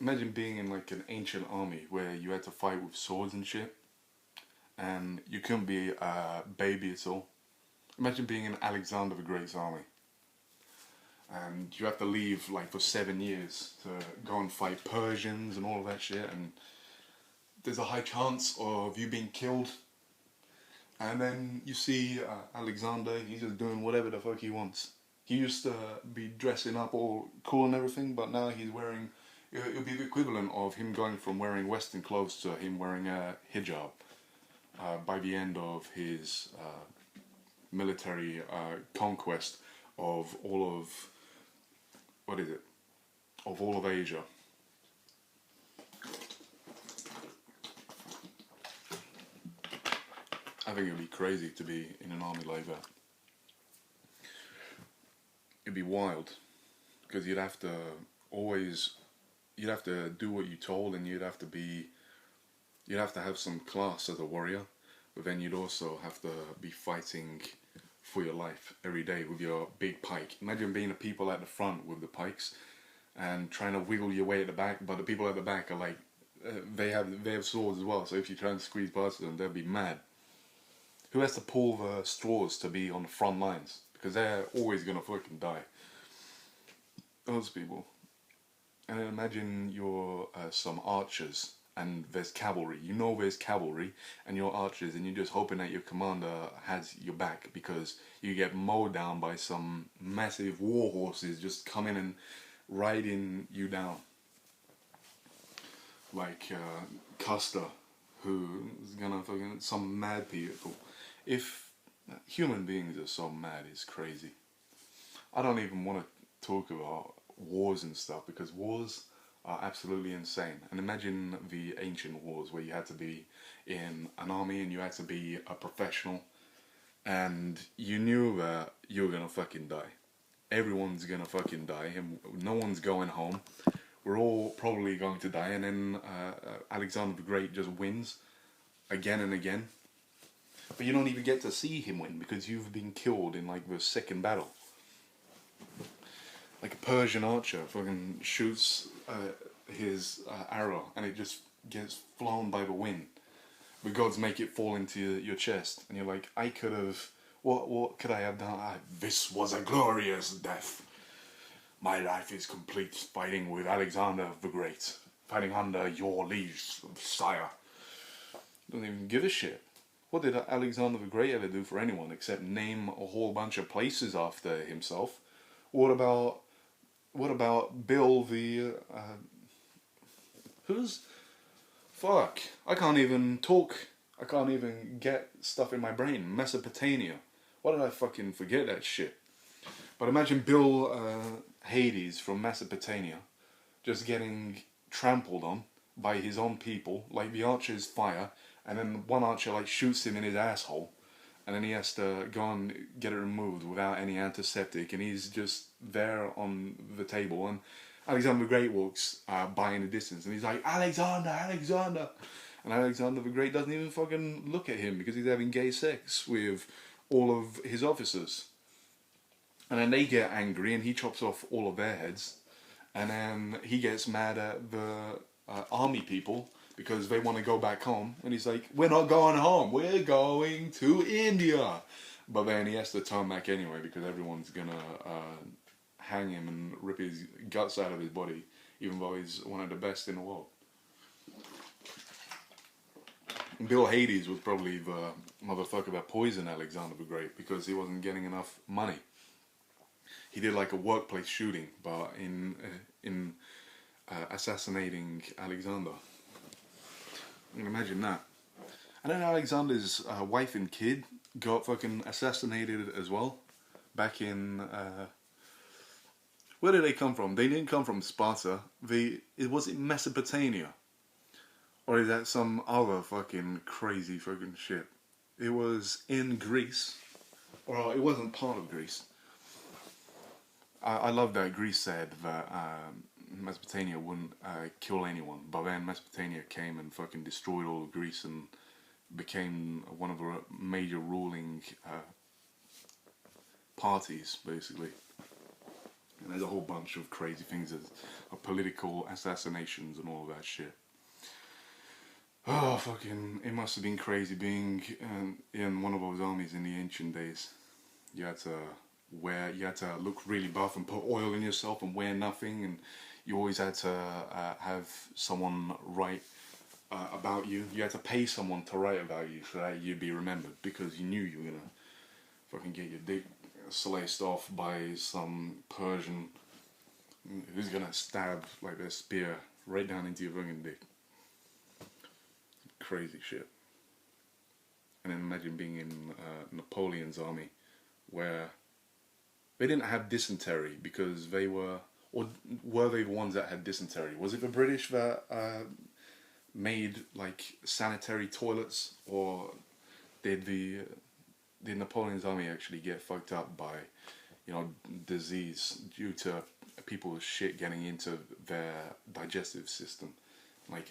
Imagine being in like an ancient army where you had to fight with swords and shit, and you couldn't be a baby at all. Imagine being in Alexander the Great's army, and you have to leave like for 7 years to go and fight Persians and all of that shit, and there's a high chance of you being killed. And then you see Alexander, he's just doing whatever the fuck he wants. He used to be dressing up all cool and everything, but now he's wearing, it'll be the equivalent of him going from wearing Western clothes to him wearing a hijab by the end of his military conquest of all of, what is it, of all of Asia. I think it would be crazy to be in an army like that. It'd be wild, because you'd have to always, you'd have to do what you're told, and you'd have to have some class as a warrior, but then you'd also have to be fighting for your life every day with your big pike. Imagine being the people at the front with the pikes and trying to wiggle your way at the back, but the people at the back are like, they have swords as well, so if you try and squeeze past them, they'll be mad. Who has to pull the straws to be on the front lines? Because they're always gonna fucking die. Those people. And then imagine you're some archers and there's cavalry. You know there's cavalry and you're archers and you're just hoping that your commander has your back, because you get mowed down by some massive war horses just coming and riding you down. Like Custer, who's gonna fucking, some mad people. If human beings are so mad, it's crazy. I don't even want to talk about wars and stuff, because wars are absolutely insane. And imagine the ancient wars where you had to be in an army and you had to be a professional, and you knew that you were gonna fucking die. Everyone's gonna fucking die, and no one's going home. We're all probably going to die, and then Alexander the Great just wins again and again. But you don't even get to see him win, because you've been killed in like the second battle. Like a Persian archer fucking shoots his arrow and it just gets flown by the wind. The gods make it fall into your chest, and you're like, I could have, what could I have done? This was a glorious death. My life is complete fighting with Alexander the Great, fighting under your liege, sire. Don't even give a shit. What did Alexander the Great ever do for anyone except name a whole bunch of places after himself? What about Bill the... who's... Fuck. I can't even talk. I can't even get stuff in my brain. Mesopotamia. Why did I fucking forget that shit? But imagine Bill Hades from Mesopotamia just getting trampled on by his own people, like the archers fire, and then one archer like shoots him in his asshole, and then he has to go and get it removed without any antiseptic, and he's just there on the table, and Alexander the Great walks by in the distance, and he's like, Alexander, Alexander! And Alexander the Great doesn't even fucking look at him, because he's having gay sex with all of his officers. And then they get angry, and he chops off all of their heads, and then he gets mad at the army people, because they want to go back home, and he's like, we're not going home, we're going to India. But then he has to turn back anyway, because everyone's gonna hang him and rip his guts out of his body, even though he's one of the best in the world. Bill Hades was probably the motherfucker that poisoned Alexander the Great, because he wasn't getting enough money. He did like a workplace shooting, but in assassinating Alexander. You can imagine that. And then Alexander's wife and kid got fucking assassinated as well. Back in... where did they come from? They didn't come from Sparta. Was it Mesopotamia? Or is that some other fucking crazy fucking shit? It was in Greece. Or it wasn't part of Greece. I love that Greece said that Mesopotamia wouldn't kill anyone, but then Mesopotamia came and fucking destroyed all of Greece and became one of the major ruling parties, basically. And there's a whole bunch of crazy things, of political assassinations and all of that shit. Oh, fucking, it must have been crazy being in one of those armies in the ancient days. You had to look really buff and put oil in yourself and wear nothing, and you always had to have someone write about you. You had to pay someone to write about you so that you'd be remembered, because you knew you were gonna fucking get your dick sliced off by some Persian who's gonna stab like their spear right down into your fucking dick. Crazy shit. And then imagine being in Napoleon's army, where they didn't have dysentery because they were, or were they the ones that had dysentery? Was it the British that made like sanitary toilets, or did Napoleon's army actually get fucked up by, you know, disease due to people's shit getting into their digestive system? Like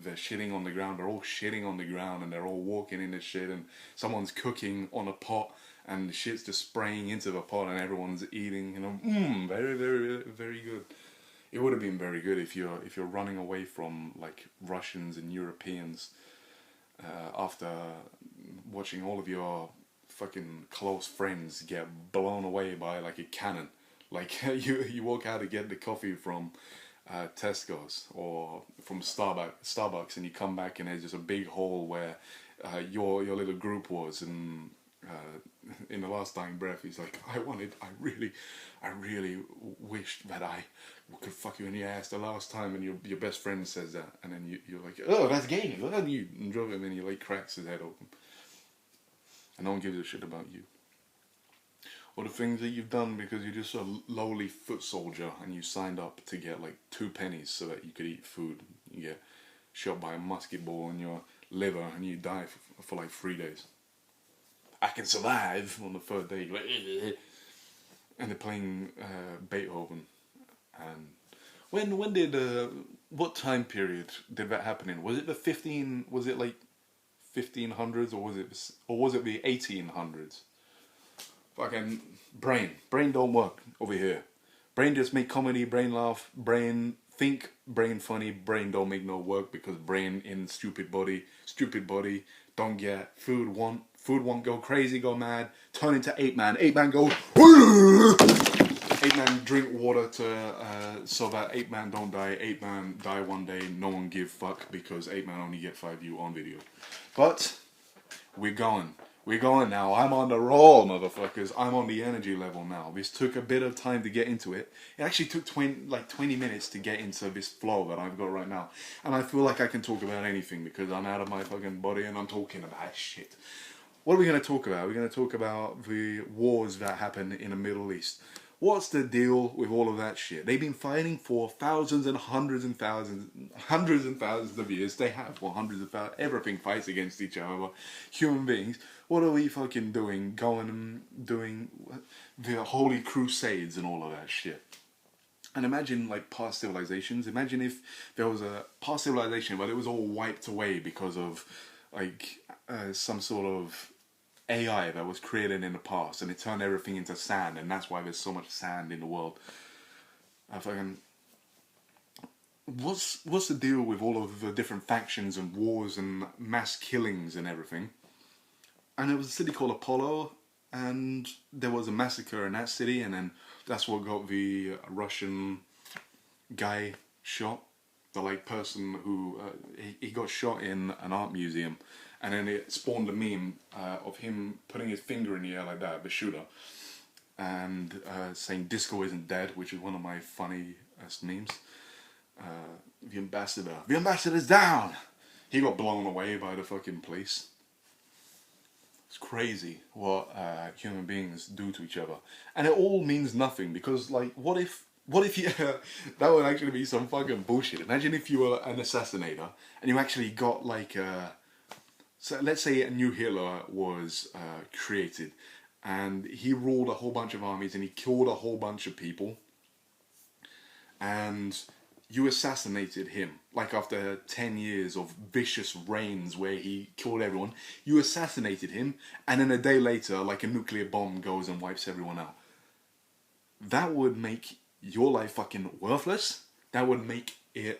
they're shitting on the ground, they're all shitting on the ground, and they're all walking in the shit, and someone's cooking on a pot, and the shit's just spraying into the pot, and everyone's eating, you know, very, very, very good. It would have been very good if you're running away from like Russians and Europeans after watching all of your fucking close friends get blown away by like a cannon. Like you walk out to get the coffee from Tesco's or from Starbucks, and you come back and there's just a big hole where your little group was, and in the last dying breath he's like, I really wished that I could fuck you in the ass the last time, and your best friend says that, and then you're like, oh, that's gay, and you drove him, and he like cracks his head open, and no one gives a shit about you. Or the things that you've done because you're just a lowly foot soldier and you signed up to get like 2 pennies so that you could eat food. You get shot by a musket ball in your liver and you die for like 3 days. I can survive on the 3rd day. Like, and they're playing Beethoven. And when did what time period did that happen in? Was it like 1500s, or was it the 1800s? Fucking brain don't work over here. Brain just make comedy, brain laugh, brain think, brain funny, brain don't make no work, because brain in stupid body don't get food, want go crazy, go mad, turn into ape man go 8 man drink water to so that 8 man don't die, 8 man die one day, no one give fuck, because 8 man only get 5 views on video. But we're going now. I'm on the roll, motherfuckers. I'm on the energy level now. This took a bit of time to get into it. It actually took 20 minutes to get into this flow that I've got right now. And I feel like I can talk about anything because I'm out of my fucking body and I'm talking about shit. What are we going to talk about? We're going to talk about the wars that happen in the Middle East. What's the deal with all of that shit? They've been fighting for thousands and hundreds and thousands of years. They have, well, hundreds of thousands. Everything fights against each other. But human beings, what are we fucking doing? Going and doing the holy crusades and all of that shit. And imagine like past civilizations. Imagine if there was a past civilization, but it was all wiped away because of like some sort of AI that was created in the past, and it turned everything into sand, and that's why there's so much sand in the world. What's the deal with all of the different factions and wars and mass killings and everything? And it was a city called Apollo, and there was a massacre in that city, and then that's what got the Russian guy shot. The like person who he got shot in an art museum. And then it spawned a meme of him putting his finger in the air like that, the shooter, and saying "Disco isn't dead," which is one of my funniest memes. The ambassador's down. He got blown away by the fucking police. It's crazy what human beings do to each other, and it all means nothing, because like, what if you that would actually be some fucking bullshit. Imagine if you were an assassinator and you actually got like so let's say a new Hitler was created, and he ruled a whole bunch of armies and he killed a whole bunch of people, and you assassinated him, like after 10 years of vicious reigns where he killed everyone, you assassinated him, and then a day later, like a nuclear bomb goes and wipes everyone out. that would make your life fucking worthless. That would make the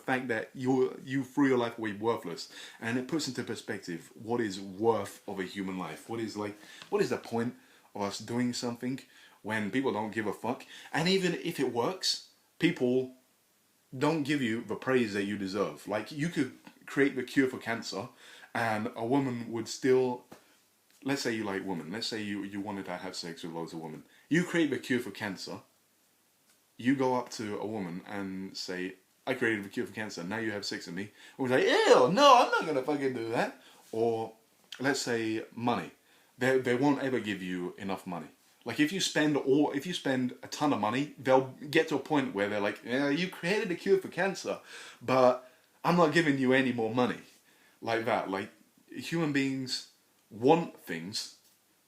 fact that you threw your life away worthless, and it puts into perspective what is worth of a human life. What is the point of us doing something when people don't give a fuck? And even if it works, people don't give you the praise that you deserve. Like, you could create the cure for cancer, and a woman would still, let's say you like women, let's say you wanted to have sex with loads of women. You create the cure for cancer, you go up to a woman and say, I created the cure for cancer, now you have sex with me. And we're like, ew, no, I'm not gonna fucking do that. Or, let's say, money. They won't ever give you enough money. Like, if you spend a ton of money, they'll get to a point where they're like, yeah, you created a cure for cancer, but I'm not giving you any more money. Like that. Like, human beings want things,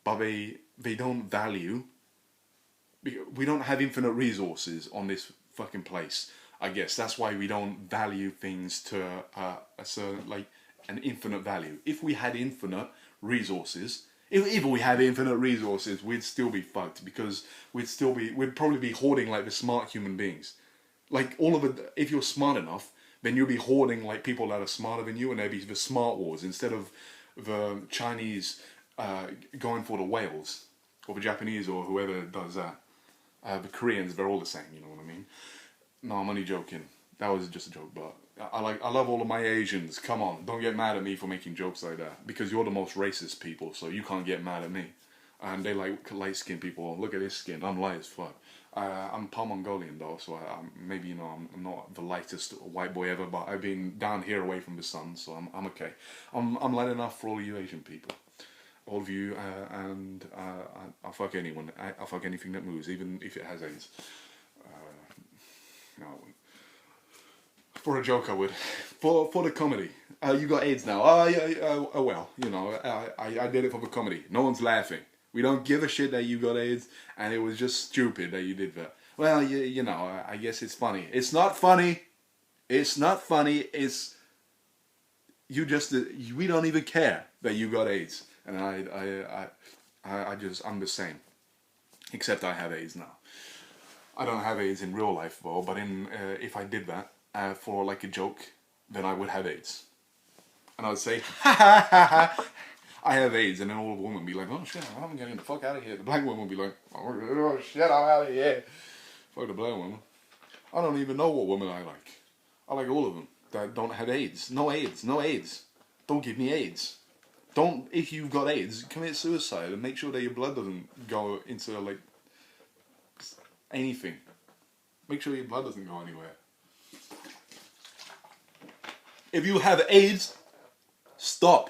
but they don't value. We don't have infinite resources on this fucking place. I guess that's why we don't value things to a certain, like, an infinite value. If we had infinite resources, if we had infinite resources, we'd still be fucked, because we'd probably be hoarding like the smart human beings. Like, all of it, if you're smart enough, then you'll be hoarding like people that are smarter than you, and there'd be the smart wars instead of the Chinese going for the whales, or the Japanese, or whoever does that. The Koreans, they're all the same, you know what I mean? No, I'm only joking. That was just a joke, but I love all of my Asians. Come on, don't get mad at me for making jokes like that, because you're the most racist people, so you can't get mad at me. And they like light-skinned people. Look at his skin. I'm light as fuck. I'm Palm Mongolian though, so maybe, you know, I'm not the lightest white boy ever, but I've been down here away from the sun, so I'm okay. I'm light enough for all you Asian people. All of you, and I'll fuck anyone. I'll fuck anything that moves, even if it has AIDS. No, I wouldn't. For a joke, I would. For the comedy. You got AIDS now. Oh, yeah, oh well, you know, I did it for the comedy. No one's laughing. We don't give a shit that you got AIDS, and it was just stupid that you did that. Well, you know, I guess it's funny. It's not funny. It's not funny. It's... You just... We don't even care that you got AIDS. And I'm the same. Except I have AIDS now. I don't have AIDS in real life though, but if I did that for like a joke, then I would have AIDS. And I would say, ha ha ha ha, I have AIDS, and then all the women would be like, oh shit, I'm getting the fuck out of here. The black woman would be like, oh shit, I'm out of here. Fuck the black woman. I don't even know what woman I like. I like all of them that don't have AIDS. No AIDS, no AIDS. Don't give me AIDS. Don't, if you've got AIDS, commit suicide and make sure that your blood doesn't go into, like, anything. Make sure your blood doesn't go anywhere. If you have AIDS, stop.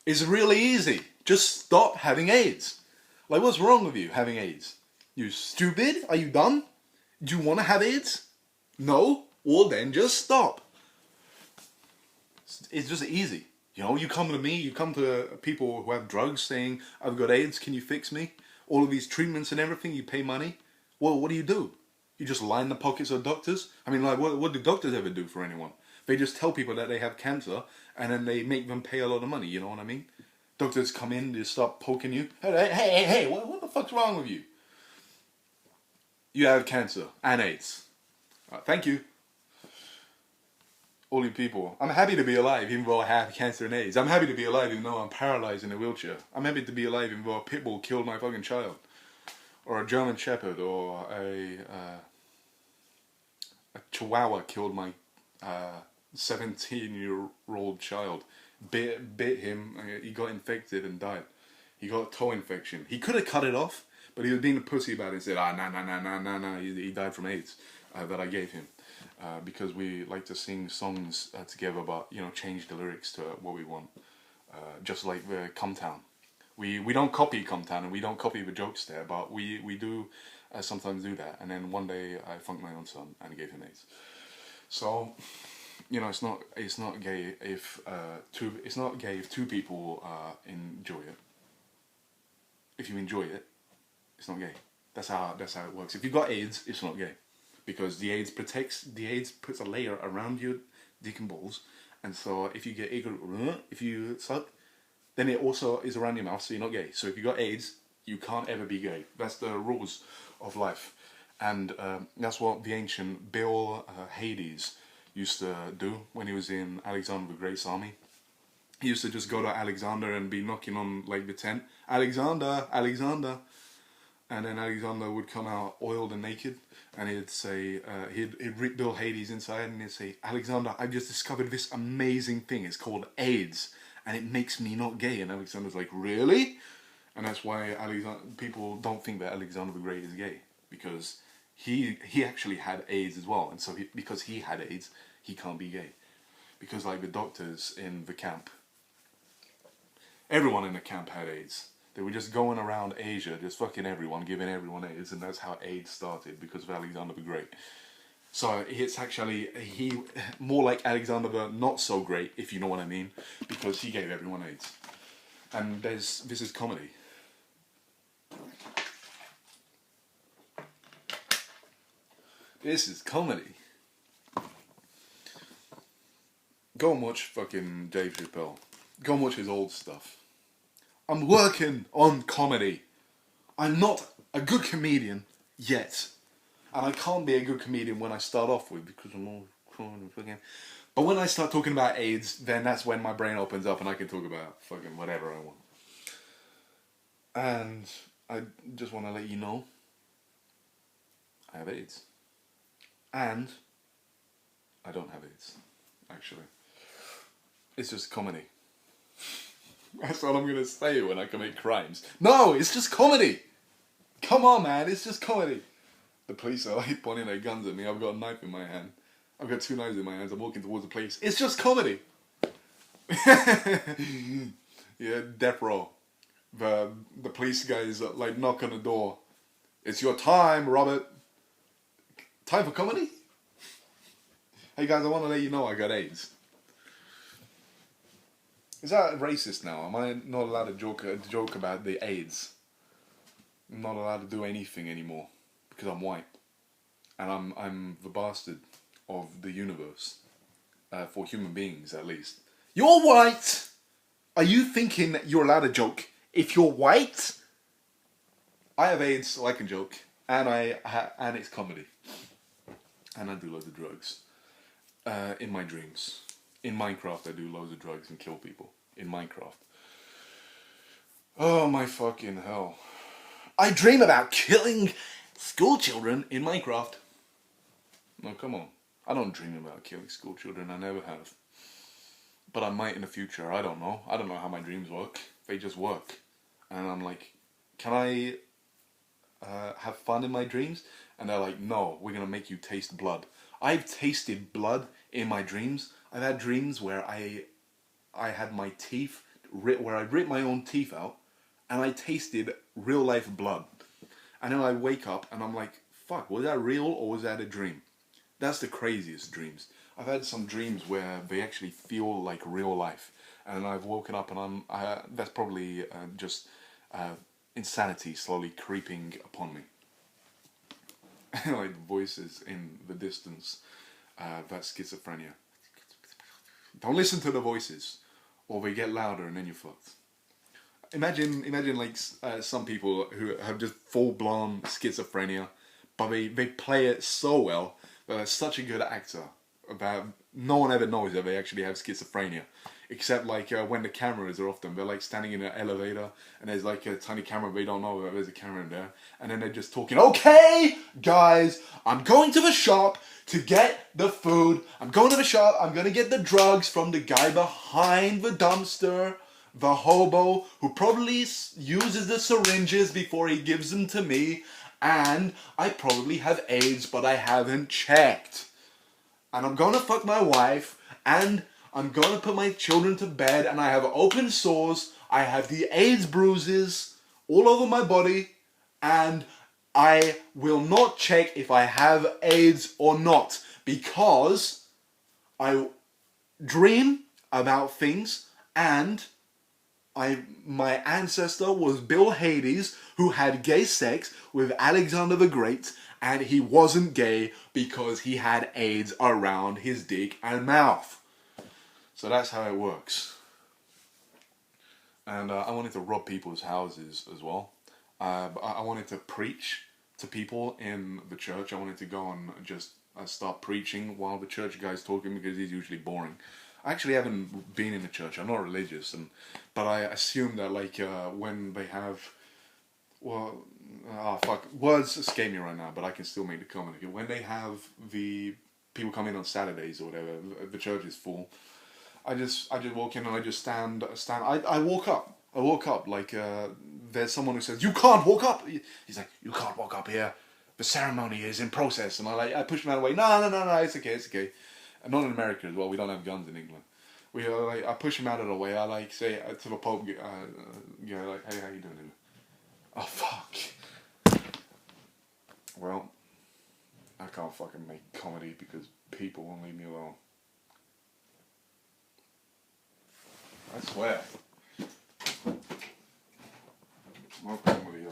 It's really easy. Just stop having AIDS. Like, what's wrong with you having AIDS? You stupid? Are you dumb? Do you want to have AIDS? No? Well then, just stop. It's just easy. You know, you come to me, you come to people who have drugs saying, I've got AIDS, can you fix me? All of these treatments and everything, you pay money. Well, what do? You just line the pockets of doctors? I mean, like, what do doctors ever do for anyone? They just tell people that they have cancer, and then they make them pay a lot of money, you know what I mean? Doctors come in, they start poking you. Hey, what the fuck's wrong with you? You have cancer and AIDS. Thank you. All you people. I'm happy to be alive even though I have cancer and AIDS. I'm happy to be alive even though I'm paralyzed in a wheelchair. I'm happy to be alive even though a pit bull killed my fucking child. Or a German Shepherd, or a Chihuahua killed my 17-year-old child. Bit him, he got infected and died. He got a toe infection. He could have cut it off, but he was being a pussy about it and said, nah, he died from AIDS that I gave him. Because we like to sing songs together, but, you know, change the lyrics to what we want. Just like the Come Town. We don't copy Come Town, and we don't copy the jokes there, but we do sometimes do that. And then one day I funked my own son and gave him AIDS. So, you know, it's not gay if two people enjoy it. If you enjoy it, it's not gay. That's how it works. If you've got AIDS, it's not gay. Because the AIDS puts a layer around your dick and balls, and so if you suck, then it also is around your mouth, so you're not gay. So if you got AIDS, You can't ever be gay. That's the rules of life. And that's what the ancient Bill Hades used to do when he was in Alexander the Great's army. He used to just go to Alexander and be knocking on like the tent. Alexander, Alexander. And then Alexander would come out oiled and naked, and he'd say, he'd rip Bill Hades inside, and he'd say, Alexander, I've just discovered this amazing thing. It's called AIDS, and it makes me not gay. And Alexander's like, really? And that's why people don't think that Alexander the Great is gay, because he actually had AIDS as well, and so because he had AIDS, he can't be gay, because like the doctors in the camp, everyone in the camp had AIDS. They were just going around Asia, just fucking everyone, giving everyone AIDS, and that's how AIDS started, because of Alexander the Great. So it's actually, more like Alexander the not so great, if you know what I mean, because he gave everyone AIDS. And this is comedy. This is comedy. Go and watch fucking Dave Chappelle. Go and watch his old stuff. I'm working on comedy. I'm not a good comedian yet. And I can't be a good comedian when I start off with, because I'm all fucking... But when I start talking about AIDS, then that's when my brain opens up and I can talk about fucking whatever I want. And I just want to let you know, I have AIDS. And I don't have AIDS, actually. It's just comedy. That's all I'm going to say when I commit crimes. No, it's just comedy. Come on, man, it's just comedy. The police are like pointing their guns at me. I've got a knife in my hand. I've got 2 knives in my hands. I'm walking towards the police. It's just comedy. Yeah, death row. The police guys like knock on the door. It's your time, Robert. Time for comedy? Hey guys, I want to let you know I got AIDS. Is that racist now? Am I not allowed to joke about the AIDS? I'm not allowed to do anything anymore because I'm white, and I'm the bastard of the universe, for human beings at least. You're white. Are you thinking that you're allowed to joke if you're white? I have AIDS, so I can joke, and and it's comedy, and I do loads of drugs, in my dreams. In Minecraft, I do loads of drugs and kill people. In Minecraft. Oh my fucking hell. I dream about killing school children in Minecraft. No, come on. I don't dream about killing school children. I never have. But I might in the future. I don't know. I don't know how my dreams work. They just work. And I'm like, can I have fun in my dreams? And they're like, no, we're going to make you taste blood. I've tasted blood in my dreams. I've had dreams where I had my teeth, where I ripped my own teeth out, and I tasted real life blood. And then I wake up and I'm like, fuck, was that real or was that a dream? That's the craziest dreams. I've had some dreams where they actually feel like real life. And I've woken up and that's probably just insanity slowly creeping upon me. Like voices in the distance, that's schizophrenia. Don't listen to the voices, or they get louder and then you're fucked. Imagine like some people who have just full-blown schizophrenia, but they play it so well. They're such a good actor that no one ever knows that they actually have schizophrenia. Except like when the cameras are off them, they're like standing in an elevator and there's like a tiny camera, they don't know that there's a camera in there. And then they're just talking, okay, guys, I'm going to the shop to get the food. I'm going to the shop, I'm going to get the drugs from the guy behind the dumpster. The hobo who probably uses the syringes before he gives them to me. And I probably have AIDS, but I haven't checked. And I'm going to fuck my wife, and I'm going to put my children to bed, and I have open sores, I have the AIDS bruises all over my body, and I will not check if I have AIDS or not, because I dream about things, and my ancestor was Bill Hades, who had gay sex with Alexander the Great, and he wasn't gay because he had AIDS around his dick and mouth. So that's how it works. And I wanted to rob people's houses as well. But I wanted to preach to people in the church. I wanted to go and just start preaching while the church guy's talking, because he's usually boring. I actually haven't been in the church. I'm not religious, but I assume that like when they have, well, fuck, words escape me right now, but I can still make the comment. When they have the people come in on Saturdays or whatever, the church is full. I just walk in and I just stand. I walk up. I walk up like there's someone who says, "You can't walk up." He's like, "You can't walk up here. The ceremony is in process." And I push him out of the way. No, it's okay. And not in America as well. We don't have guns in England. I push him out of the way. I like say to the Pope, like, "Hey, how you doing?" Oh fuck. Well, I can't fucking make comedy because people won't leave me alone. I swear. No comedy,